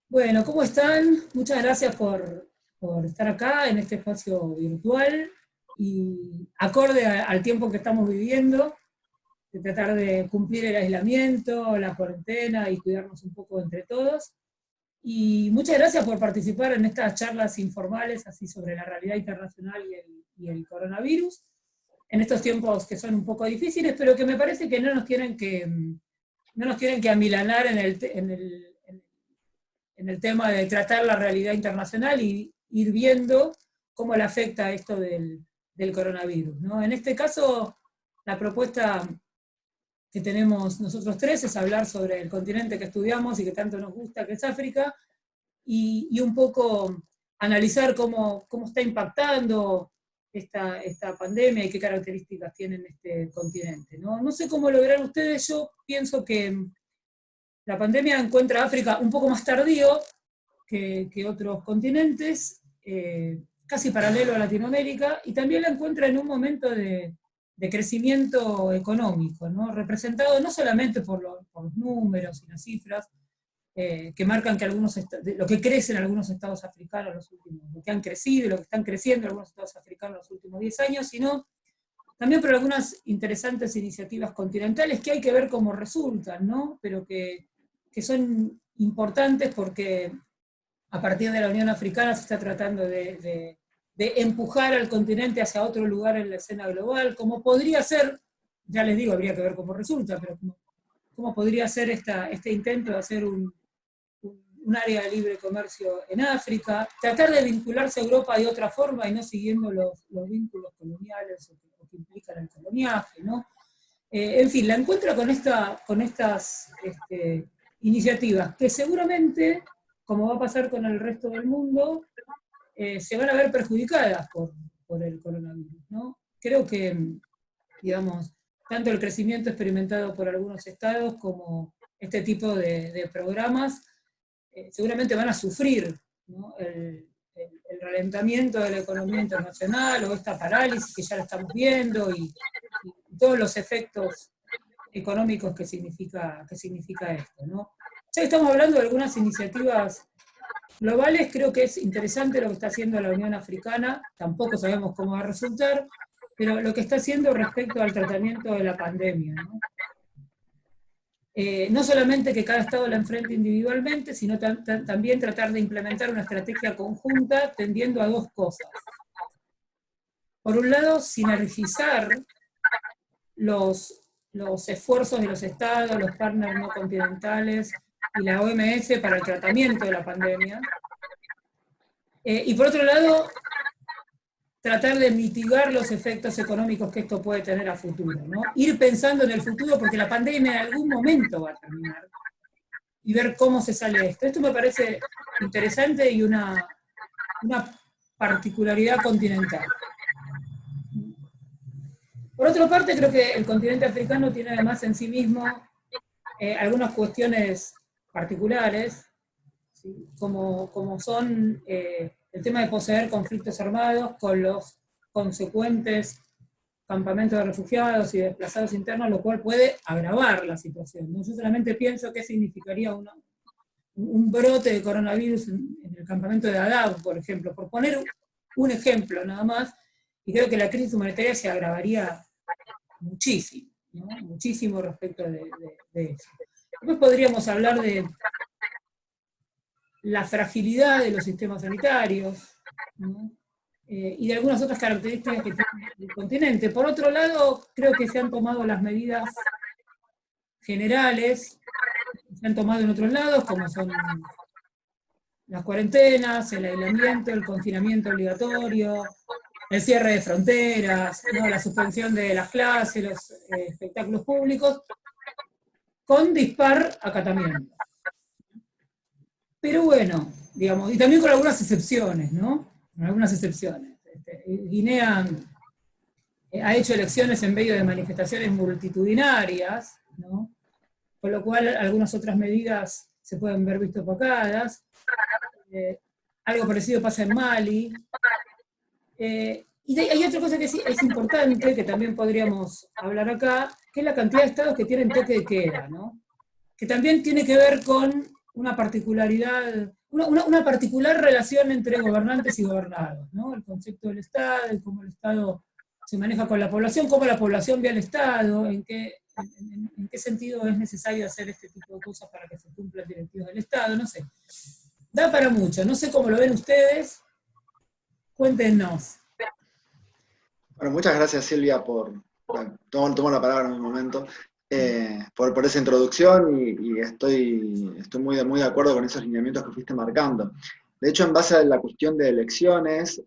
Bueno, ¿cómo están? Muchas gracias por estar acá en este espacio virtual y acorde al tiempo que estamos viviendo, de tratar de cumplir el aislamiento, la cuarentena y cuidarnos un poco entre todos. Y muchas gracias por participar en estas charlas informales así sobre la realidad internacional y el coronavirus, en estos tiempos que son un poco difíciles, pero que me parece que no nos tienen que amilanar en el tema de tratar la realidad internacional y ir viendo cómo le afecta esto del coronavirus, ¿no? En este caso, la propuesta que tenemos nosotros tres es hablar sobre el continente que estudiamos y que tanto nos gusta, que es África, y un poco analizar cómo está impactando esta pandemia y qué características tiene este continente, ¿no? No sé cómo lo verán ustedes, yo pienso que la pandemia encuentra a África un poco más tardío que otros continentes, casi paralelo a Latinoamérica, y también la encuentra en un momento de crecimiento económico, ¿no? Representado no solamente por los números y las cifras, que marcan que lo que crecen algunos estados africanos lo que han crecido y lo que están creciendo algunos estados africanos en los últimos 10 años, sino también por algunas interesantes iniciativas continentales que hay que ver cómo resultan, ¿no? Pero que son importantes porque a partir de la Unión Africana se está tratando de empujar al continente hacia otro lugar en la escena global, como podría ser, ya les digo, habría que ver cómo resulta, pero cómo podría ser este intento de hacer un área de libre comercio en África, tratar de vincularse a Europa de otra forma y no siguiendo los vínculos coloniales o que implican el coloniaje, ¿no? En fin, la encuentro con estas iniciativas que seguramente, como va a pasar con el resto del mundo, se van a ver perjudicadas por el coronavirus, ¿no? Creo que, digamos, tanto el crecimiento experimentado por algunos estados como este tipo de programas seguramente van a sufrir, ¿no? El ralentamiento de la economía internacional o esta parálisis que ya la estamos viendo y todos los efectos económicos que significa esto, ¿no? Ya que estamos hablando de algunas iniciativas globales, creo que es interesante lo que está haciendo la Unión Africana, tampoco sabemos cómo va a resultar, pero lo que está haciendo respecto al tratamiento de la pandemia, ¿no? No solamente que cada Estado la enfrente individualmente, sino también tratar de implementar una estrategia conjunta tendiendo a dos cosas. Por un lado, sinergizar los esfuerzos de los estados, los partners no continentales y la OMS para el tratamiento de la pandemia. Y por otro lado, tratar de mitigar los efectos económicos que esto puede tener a futuro, ¿no? Ir pensando en el futuro porque la pandemia en algún momento va a terminar y ver cómo se sale de esto. Esto me parece interesante y una particularidad continental. Por otra parte, creo que el continente africano tiene además en sí mismo algunas cuestiones particulares, ¿sí? como son el tema de poseer conflictos armados con los consecuentes campamentos de refugiados y desplazados internos, lo cual puede agravar la situación, ¿no? Yo solamente pienso que significaría un brote de coronavirus en el campamento de Dadaab, por ejemplo, por poner un ejemplo nada más, y creo que la crisis humanitaria se agravaría muchísimo, ¿no? Muchísimo respecto de eso. Después podríamos hablar de la fragilidad de los sistemas sanitarios, ¿no? Y de algunas otras características que tiene el continente. Por otro lado, creo que se han tomado las medidas generales, se han tomado en otros lados, como son las cuarentenas, el aislamiento, el confinamiento obligatorio, el cierre de fronteras, ¿no? La suspensión de las clases, los espectáculos públicos, con dispar acatamiento. Pero bueno, digamos, y también con algunas excepciones, ¿no? Con algunas excepciones. Guinea ha hecho elecciones en medio de manifestaciones multitudinarias, ¿no? Con lo cual algunas otras medidas se pueden ver visto opacadas. Algo parecido pasa en Mali. Y hay otra cosa que es importante, que también podríamos hablar acá, que es la cantidad de estados que tienen toque de queda, ¿no? Que también tiene que ver con una particularidad, una particular relación entre gobernantes y gobernados, ¿no? El concepto del Estado, y cómo el Estado se maneja con la población, cómo la población ve al Estado, en qué sentido es necesario hacer este tipo de cosas para que se cumplan directivas del Estado, no sé. Da para mucho, no sé cómo lo ven ustedes, cuéntenos. Bueno, muchas gracias Silvia tomo la palabra en un momento, por esa introducción y estoy muy de acuerdo con esos lineamientos que fuiste marcando. De hecho, en base a la cuestión de elecciones,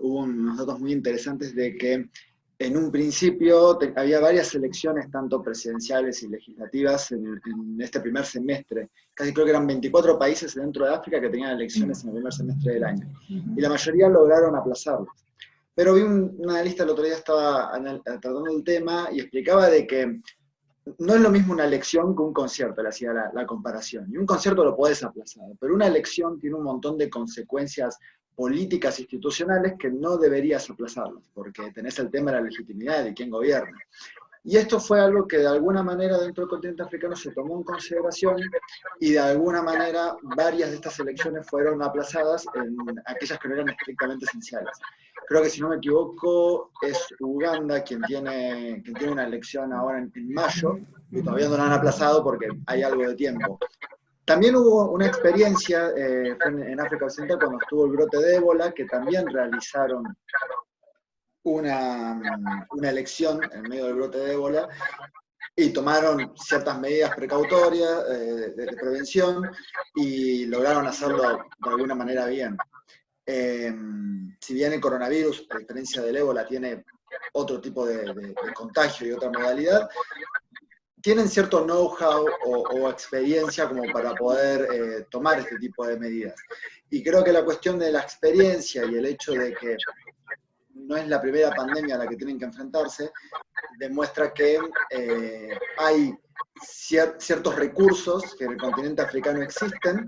hubo unos datos muy interesantes de que en un principio había varias elecciones, tanto presidenciales y legislativas, en este primer semestre. Casi creo que eran 24 países dentro de África que tenían elecciones en el primer semestre del año. Y la mayoría lograron aplazarlas. Pero vi una analista el otro día, estaba tratando el tema y explicaba de que no es lo mismo una elección que un concierto, le hacía la comparación. Y un concierto lo podés aplazar, pero una elección tiene un montón de consecuencias políticas institucionales que no deberías aplazarlas, porque tenés el tema de la legitimidad de quién gobierna. Y esto fue algo que de alguna manera dentro del continente africano se tomó en consideración y de alguna manera varias de estas elecciones fueron aplazadas en aquellas que no eran estrictamente esenciales. Creo que si no me equivoco es Uganda quien tiene una elección ahora en mayo y todavía no la han aplazado porque hay algo de tiempo. También hubo una experiencia fue en África Occidental cuando estuvo el brote de ébola, que también realizaron una elección en medio del brote de ébola y tomaron ciertas medidas precautorias de prevención y lograron hacerlo de alguna manera bien. Si bien el coronavirus, a diferencia del ébola, tiene otro tipo de contagio y otra modalidad, tienen cierto know-how o experiencia como para poder tomar este tipo de medidas. Y creo que la cuestión de la experiencia y el hecho de que no es la primera pandemia a la que tienen que enfrentarse, demuestra que hay ciertos recursos que en el continente africano existen,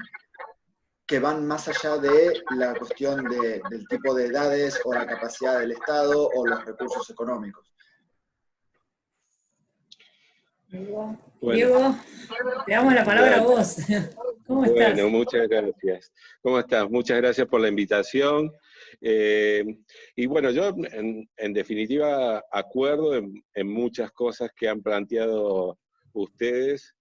que van más allá de la cuestión del tipo de edades o la capacidad del Estado o los recursos económicos. Bueno. Diego, te damos la palabra a vos. ¿Cómo estás? Bueno, muchas gracias. ¿Cómo estás? Muchas gracias por la invitación. Y bueno, yo en definitiva acuerdo en muchas cosas que han planteado ustedes.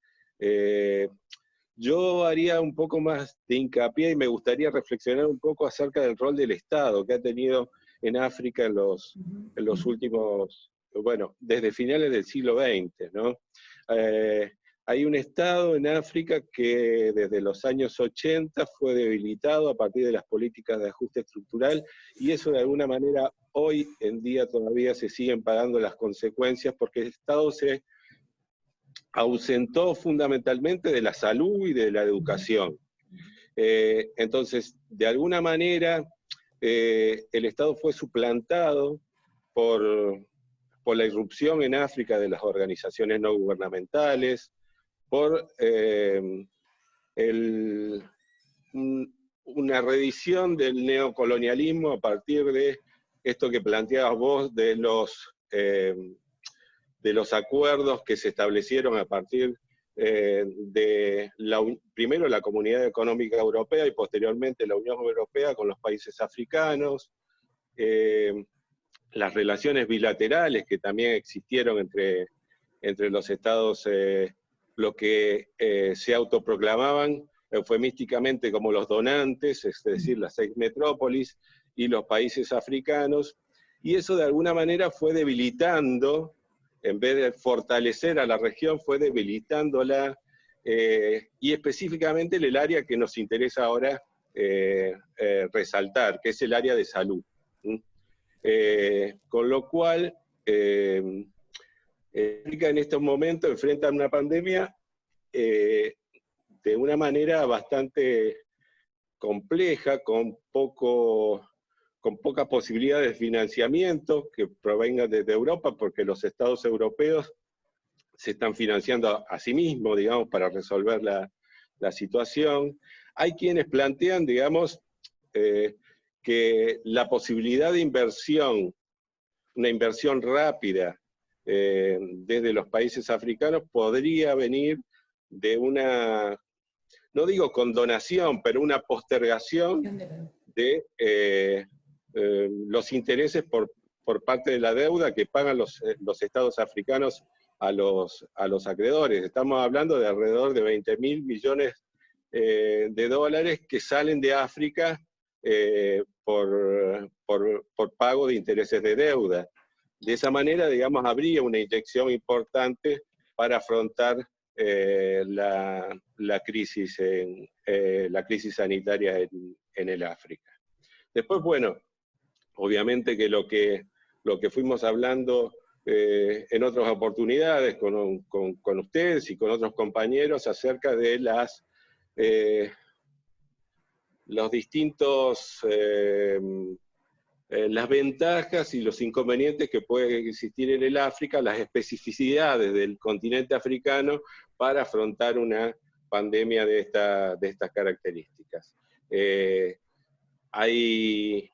Yo haría un poco más de hincapié y me gustaría reflexionar un poco acerca del rol del Estado que ha tenido en África en los últimos, bueno, desde finales del siglo XX, ¿no? Hay un Estado en África que desde los años 80 fue debilitado a partir de las políticas de ajuste estructural, y eso de alguna manera hoy en día todavía se siguen pagando las consecuencias porque el Estado se ausentó fundamentalmente de la salud y de la educación. Entonces, de alguna manera, el Estado fue suplantado por la irrupción en África de las organizaciones no gubernamentales, por una reedición del neocolonialismo a partir de esto que planteabas vos de los acuerdos que se establecieron a partir de primero la Comunidad Económica Europea y posteriormente la Unión Europea con los países africanos, las relaciones bilaterales que también existieron entre los estados, lo que se autoproclamaban eufemísticamente como los donantes, es decir, las 6 metrópolis y los países africanos, y eso de alguna manera fue debilitando, en vez de fortalecer a la región, fue debilitándola, y específicamente en el área que nos interesa ahora resaltar, que es el área de salud. Con lo cual, África en estos momentos enfrenta una pandemia de una manera bastante compleja, con pocas posibilidades de financiamiento que provengan desde Europa, porque los estados europeos se están financiando a sí mismos, digamos, para resolver la situación. Hay quienes plantean, digamos, que la posibilidad de inversión, una inversión rápida desde los países africanos podría venir de una no digo condonación, pero una postergación de los intereses por parte de la deuda que pagan los estados africanos a los acreedores. Estamos hablando de alrededor de 20.000 millones de dólares que salen de África por pago de intereses de deuda. De esa manera, digamos, habría una inyección importante para afrontar la crisis sanitaria en el África. Después, bueno, obviamente que lo que fuimos hablando en otras oportunidades con ustedes y con otros compañeros acerca de los distintos, las ventajas y los inconvenientes que pueden existir en el África, las especificidades del continente africano para afrontar una pandemia de estas características. Hay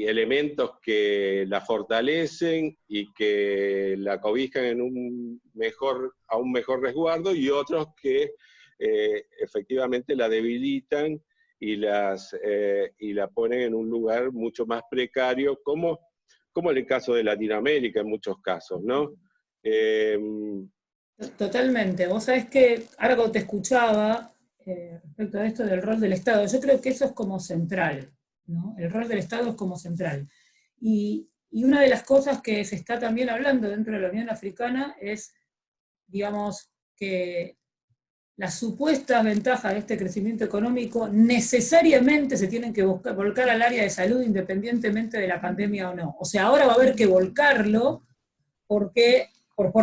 elementos que la fortalecen y que la cobijan en a un mejor resguardo, y otros que efectivamente la debilitan y la ponen en un lugar mucho más precario, como en el caso de Latinoamérica en muchos casos, ¿no? Totalmente. Vos sabés que, ahora cuando te escuchaba, respecto a esto del rol del Estado, yo creo que eso es como central, ¿no? El rol del Estado es como central. Y una de las cosas que se está también hablando dentro de la Unión Africana es, digamos, que las supuestas ventajas de este crecimiento económico necesariamente se tienen que volcar al área de salud independientemente de la pandemia o no. O sea, ahora va a haber que volcarlo por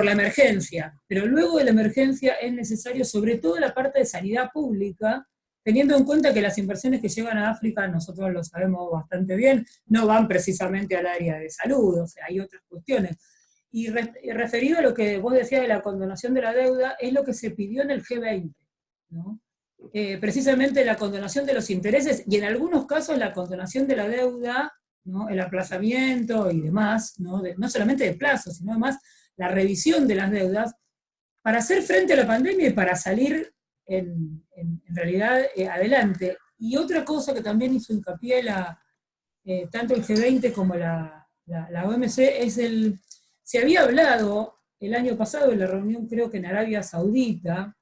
la emergencia, pero luego de la emergencia es necesario, sobre todo la parte de sanidad pública, teniendo en cuenta que las inversiones que llevan a África, nosotros lo sabemos bastante bien, no van precisamente al área de salud, o sea, hay otras cuestiones. Y referido a lo que vos decías de la condonación de la deuda, es lo que se pidió en el G20, ¿no? Precisamente la condonación de los intereses, y en algunos casos la condonación de la deuda, ¿no? El aplazamiento y demás, ¿no? No solamente de plazos, sino además la revisión de las deudas, para hacer frente a la pandemia y para salir en realidad adelante. Y otra cosa que también hizo hincapié tanto el G20 como la OMC es se había hablado el año pasado en la reunión, creo que en Arabia Saudita,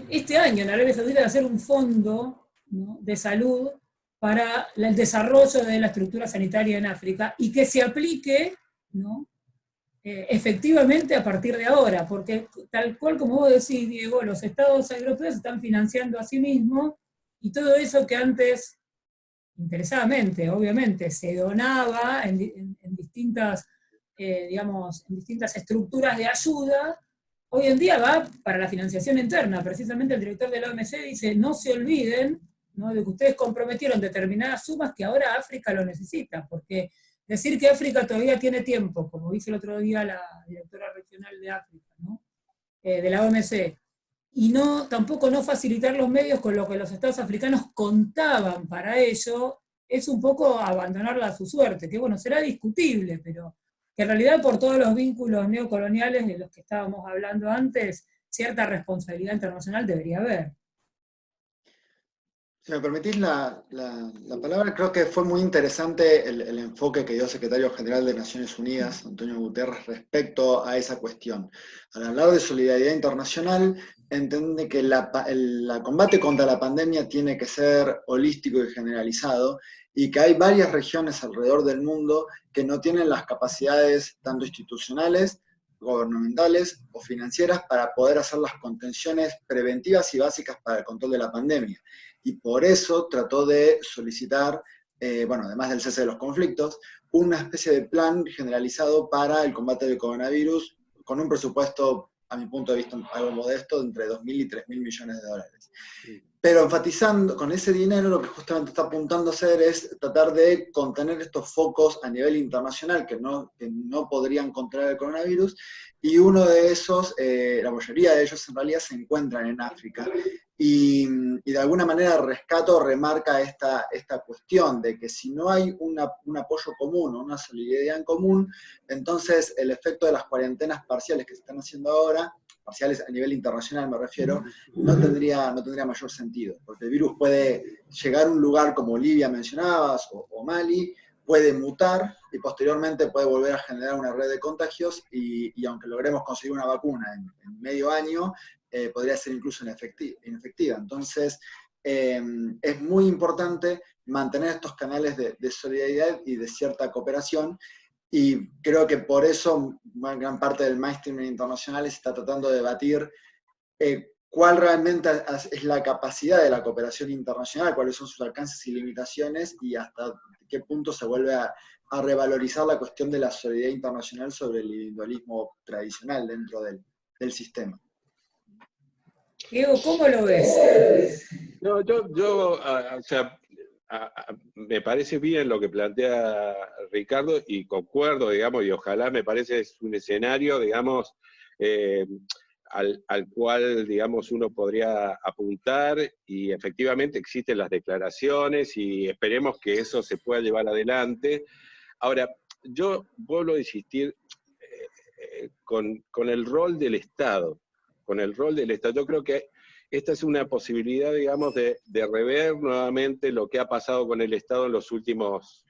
este año en Arabia Saudita, de hacer un fondo, ¿no? de salud para el desarrollo de la estructura sanitaria en África, y que se aplique, ¿no? Efectivamente a partir de ahora, porque tal cual como vos decís, Diego, los estados europeos están financiando a sí mismos, y todo eso que antes, interesadamente, obviamente, se donaba en distintas, digamos, en distintas estructuras de ayuda, hoy en día va para la financiación interna. Precisamente el director de la OMC dice, no se olviden, ¿no? de que ustedes comprometieron determinadas sumas que ahora África lo necesita, porque decir que África todavía tiene tiempo, como dice el otro día la directora regional de África, ¿no? De la OMC, y tampoco no facilitar los medios con lo que los estados africanos contaban para ello, es un poco abandonarla a su suerte, que bueno, será discutible, pero que en realidad por todos los vínculos neocoloniales de los que estábamos hablando antes, cierta responsabilidad internacional debería haber. Si me permitís la palabra, creo que fue muy interesante el enfoque que dio el secretario general de Naciones Unidas, Antonio Guterres, respecto a esa cuestión. Al hablar de solidaridad internacional, entiende que el combate contra la pandemia tiene que ser holístico y generalizado, y que hay varias regiones alrededor del mundo que no tienen las capacidades tanto institucionales, gubernamentales o financieras para poder hacer las contenciones preventivas y básicas para el control de la pandemia. Y por eso trató de solicitar, además del cese de los conflictos, una especie de plan generalizado para el combate del coronavirus, con un presupuesto, a mi punto de vista, algo modesto, de entre 2.000 y 3.000 millones de dólares. Sí. Pero enfatizando, con ese dinero lo que justamente está apuntando a hacer es tratar de contener estos focos a nivel internacional que no podrían controlar el coronavirus, y uno de esos, la mayoría de ellos en realidad se encuentran en África. Y de alguna manera rescato, remarca esta cuestión de que si no hay un apoyo común o una solidaridad en común, entonces el efecto de las cuarentenas parciales que se están haciendo ahora parciales a nivel internacional me refiero, no tendría mayor sentido, porque el virus puede llegar a un lugar como Libia mencionabas, o Mali, puede mutar y posteriormente puede volver a generar una red de contagios y aunque logremos conseguir una vacuna en medio año, podría ser incluso inefectiva. Entonces, es muy importante mantener estos canales de solidaridad y de cierta cooperación, y creo que por eso gran parte del mainstream internacional se está tratando de debatir cuál realmente es la capacidad de la cooperación internacional, cuáles son sus alcances y limitaciones, y hasta qué punto se vuelve a revalorizar la cuestión de la solidaridad internacional sobre el individualismo tradicional dentro del sistema. Diego, ¿cómo lo ves? No, o sea, me parece bien lo que plantea Ricardo y concuerdo, digamos, y ojalá me parece es un escenario, digamos, al cual, digamos, uno podría apuntar, y efectivamente existen las declaraciones y esperemos que eso se pueda llevar adelante. Ahora, yo vuelvo a insistir con el rol del Estado, Yo creo que esta es una posibilidad, digamos, de rever nuevamente lo que ha pasado con el Estado en los últimos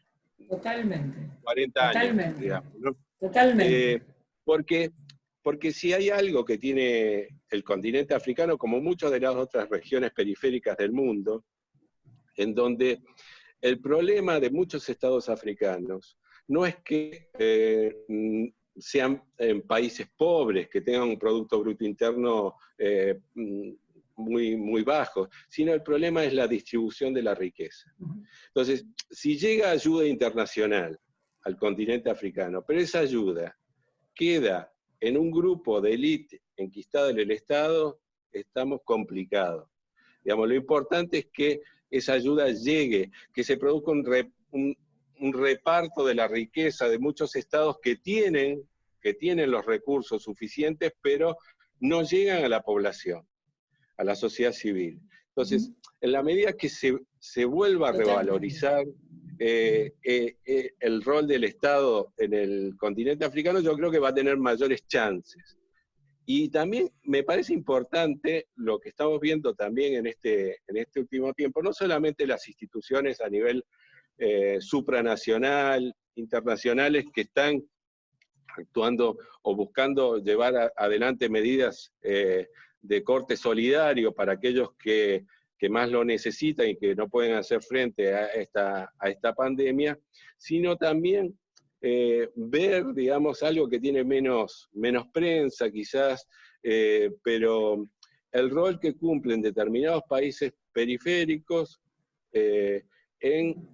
40 años, digamos, ¿no? Totalmente. Porque si hay algo que tiene el continente africano, como muchas de las otras regiones periféricas del mundo, en donde el problema de muchos estados africanos no es que sean países pobres, que tengan un Producto Bruto Interno muy, muy bajo, sino el problema es la distribución de la riqueza. Entonces, si llega ayuda internacional al continente africano, pero esa ayuda queda en un grupo de élite enquistado en el Estado, estamos complicados. Digamos, lo importante es que esa ayuda llegue, que se produzca un reparto de la riqueza de muchos estados que tienen los recursos suficientes, pero no llegan a la población, a la sociedad civil. Entonces, en la medida que se vuelva a revalorizar el rol del Estado en el continente africano, yo creo que va a tener mayores chances. Y también me parece importante lo que estamos viendo también en este último tiempo, no solamente las instituciones a nivel supranacional, internacionales, que están actuando o buscando llevar adelante medidas de corte solidario para aquellos que más lo necesitan y que no pueden hacer frente a esta pandemia, sino también ver, digamos, algo que tiene menos prensa quizás, pero el rol que cumplen determinados países periféricos en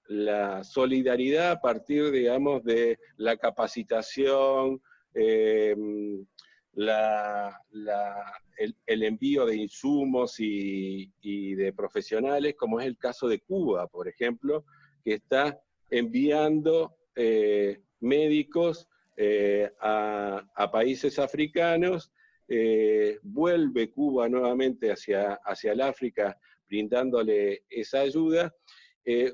la solidaridad a partir, digamos, de la capacitación, el envío de insumos y de profesionales, como es el caso de Cuba, por ejemplo, que está enviando médicos a países africanos. Vuelve Cuba nuevamente hacia el África brindándole esa ayuda,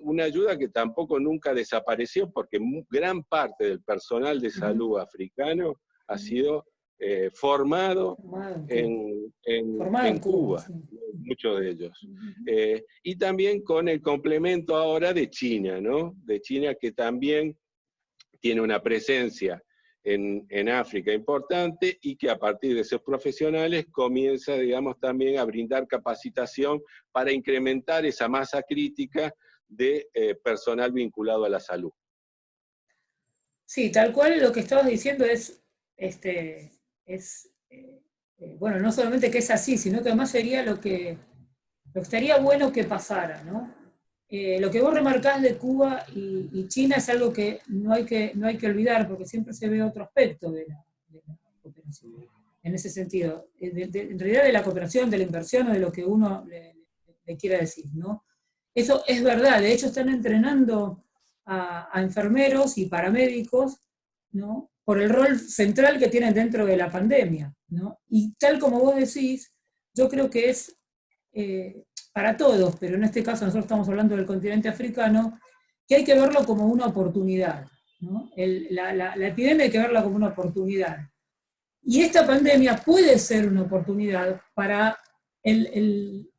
una ayuda que tampoco nunca desapareció, porque gran parte del personal de salud africano ha sido formado en Cuba, muchos de ellos. Y también con el complemento ahora de China, ¿no? De China, que también tiene una presencia en África importante, y que a partir de esos profesionales comienza, digamos, también a brindar capacitación para incrementar esa masa crítica de personal vinculado a la salud. Sí, tal cual lo que estabas diciendo bueno, no solamente que es así, sino que además sería lo que estaría bueno que pasara, ¿no? Lo que vos remarcás de Cuba y China es algo que no hay que olvidar, porque siempre se ve otro aspecto de la cooperación, en ese sentido, en realidad de la cooperación, de la inversión o de lo que uno le quiera decir, ¿no? Eso es verdad, de hecho están entrenando a enfermeros y paramédicos, ¿no? Por el rol central que tienen dentro de la pandemia, ¿no? Y tal como vos decís, yo creo que es para todos, pero en este caso nosotros estamos hablando del continente africano, que hay que verlo como una oportunidad, ¿no? La epidemia hay que verla como una oportunidad. Y esta pandemia puede ser una oportunidad para el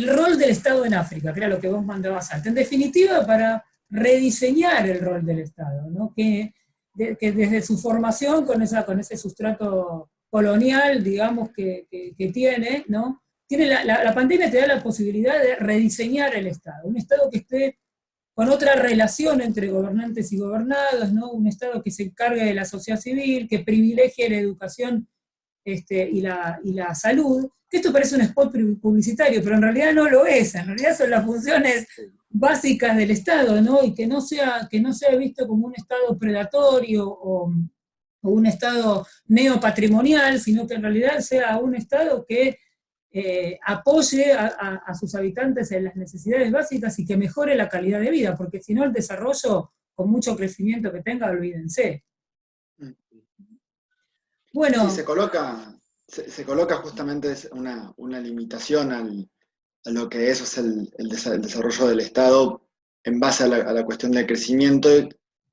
rol del Estado en África, que era lo que vos mandabas antes. En definitiva, para rediseñar el rol del Estado, ¿no? Que desde su formación con ese sustrato colonial, digamos, que tiene, ¿no? La pandemia te da la posibilidad de rediseñar el Estado, un Estado que esté con otra relación entre gobernantes y gobernados, ¿no? Un Estado que se encargue de la sociedad civil, que privilegie la educación y la salud, que esto parece un spot publicitario, pero en realidad no lo es, en realidad son las funciones básicas del Estado, ¿no? Y que no sea visto como un Estado predatorio o un Estado neopatrimonial, sino que en realidad sea un Estado que apoye a sus habitantes en las necesidades básicas y que mejore la calidad de vida, porque si no el desarrollo, con mucho crecimiento que tenga, olvídense. Bueno. Sí, se coloca justamente una limitación a lo que eso es el desarrollo del Estado en base a la cuestión del crecimiento,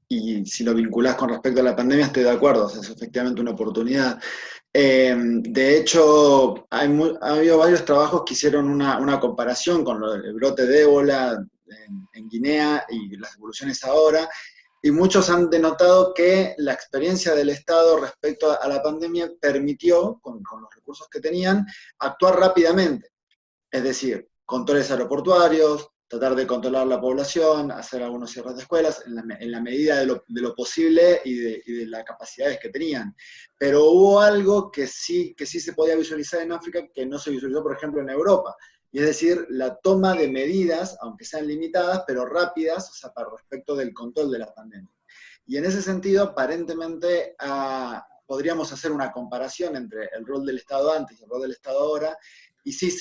y si lo vinculás con respecto a la pandemia, estoy de acuerdo, o sea, es efectivamente una oportunidad. De hecho, ha habido varios trabajos que hicieron una comparación con el brote de ébola en Guinea y las evoluciones ahora, y muchos han denotado que la experiencia del Estado respecto a la pandemia permitió, con los recursos que tenían, actuar rápidamente. Es decir, controles aeroportuarios, tratar de controlar la población, hacer algunos cierres de escuelas, en la medida de lo posible y de las capacidades que tenían. Pero hubo algo que sí se podía visualizar en África, que no se visualizó, por ejemplo, en Europa. Y es decir, la toma de medidas, aunque sean limitadas, pero rápidas, o sea, para respecto del control de la pandemia. Y en ese sentido, aparentemente, podríamos hacer una comparación entre el rol del Estado antes y el rol del Estado ahora, y sí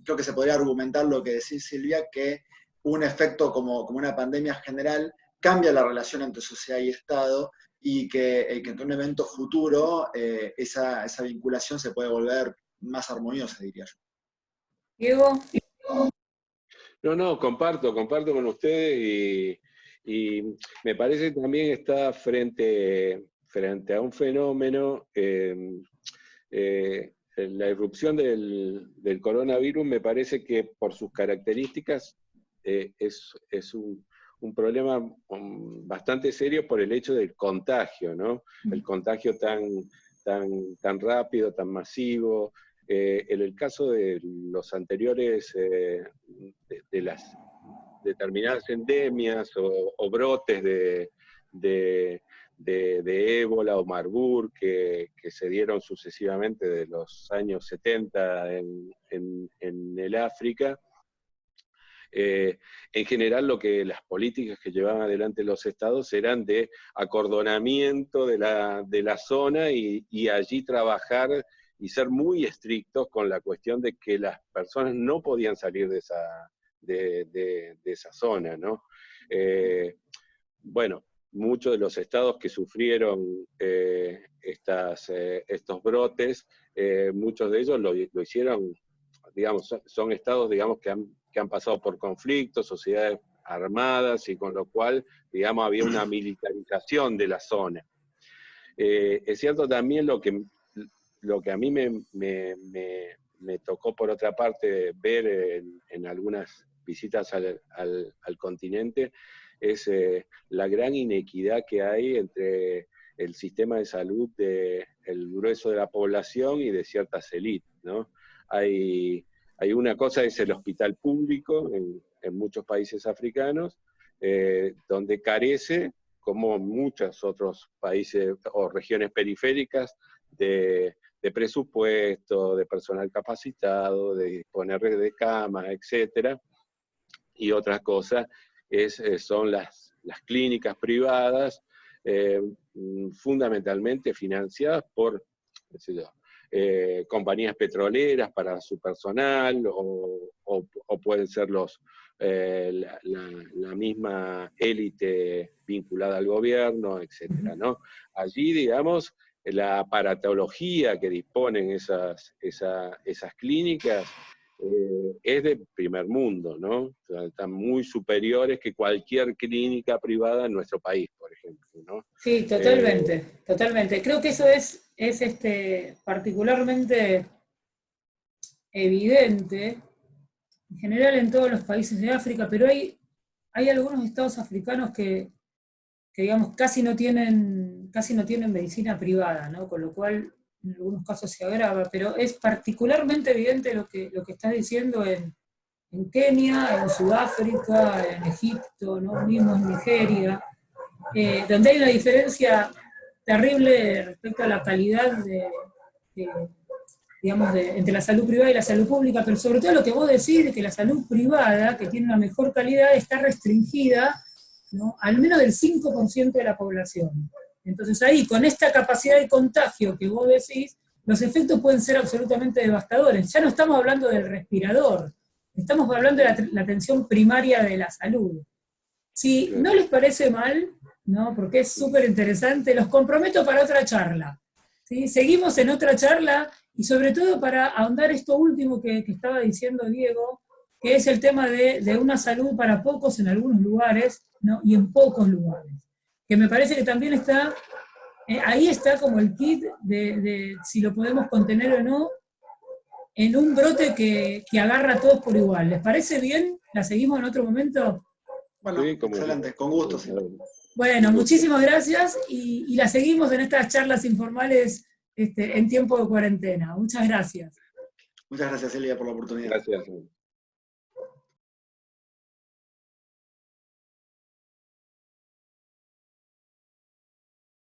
creo que se podría argumentar lo que decís, Silvia, que un efecto como una pandemia general cambia la relación entre sociedad y Estado, y que en un evento futuro esa vinculación se puede volver más armoniosa, diría yo. Diego. No, comparto con ustedes y me parece que también está frente a un fenómeno, la irrupción del coronavirus me parece que por sus características es un problema bastante serio por el hecho del contagio, ¿no? El contagio tan rápido, tan masivo. En el caso de los anteriores, de las determinadas endemias o brotes de ébola o Marburg que se dieron sucesivamente de los años 70 en el África, en general las políticas que llevaban adelante los estados eran de acordonamiento de la zona y allí trabajar y ser muy estrictos con la cuestión de que las personas no podían salir de esa zona, ¿no? Bueno, muchos de los estados que sufrieron estos brotes, muchos de ellos lo hicieron, digamos, son estados, digamos, que han pasado por conflictos, sociedades armadas, y con lo cual, digamos, había una militarización de la zona. Es cierto también lo que a mí me tocó, por otra parte, ver en algunas visitas al continente, es la gran inequidad que hay entre el sistema de salud del grueso de la población y de ciertas élites, ¿no? Hay una cosa, es el hospital público en muchos países africanos, donde carece, como muchos otros países o regiones periféricas, de presupuesto, de personal capacitado, de disponer de camas, etc. Y otra cosa son las clínicas privadas, fundamentalmente financiadas por, qué sé yo, compañías petroleras para su personal, o pueden ser la misma élite vinculada al gobierno, etc., ¿no? Allí, digamos, la aparatología que disponen esas clínicas es de primer mundo, ¿no? O sea, están muy superiores que cualquier clínica privada en nuestro país, por ejemplo, ¿no? Sí, totalmente, totalmente. Creo que eso es es particularmente evidente, en general en todos los países de África, pero hay algunos estados africanos que digamos, casi no tienen medicina privada, ¿no? Con lo cual en algunos casos se agrava, pero es particularmente evidente lo que estás diciendo en Kenia, en Sudáfrica, en Egipto, ¿no? Mismo en Nigeria, donde hay una diferencia terrible respecto a la calidad entre la salud privada y la salud pública, pero sobre todo lo que vos decís de que la salud privada, que tiene una mejor calidad, está restringida, ¿no?, al menos del 5% de la población. Entonces ahí, con esta capacidad de contagio que vos decís, los efectos pueden ser absolutamente devastadores. Ya no estamos hablando del respirador, estamos hablando de la atención primaria de la salud. Si no les parece mal, ¿no?, porque es súper interesante, los comprometo para otra charla. ¿Sí? Seguimos en otra charla, y sobre todo para ahondar esto último que estaba diciendo Diego, que es el tema de una salud para pocos en algunos lugares, ¿no?, y en pocos lugares. Que me parece que también está, ahí está como el kit de si lo podemos contener o no, en un brote que agarra a todos por igual. ¿Les parece bien? ¿La seguimos en otro momento? Bueno, Sí, excelente, con gusto. Sí. Bueno, muchísimas gracias, y la seguimos en estas charlas informales en tiempo de cuarentena. Muchas gracias. Muchas gracias, Silvia, por la oportunidad. Gracias.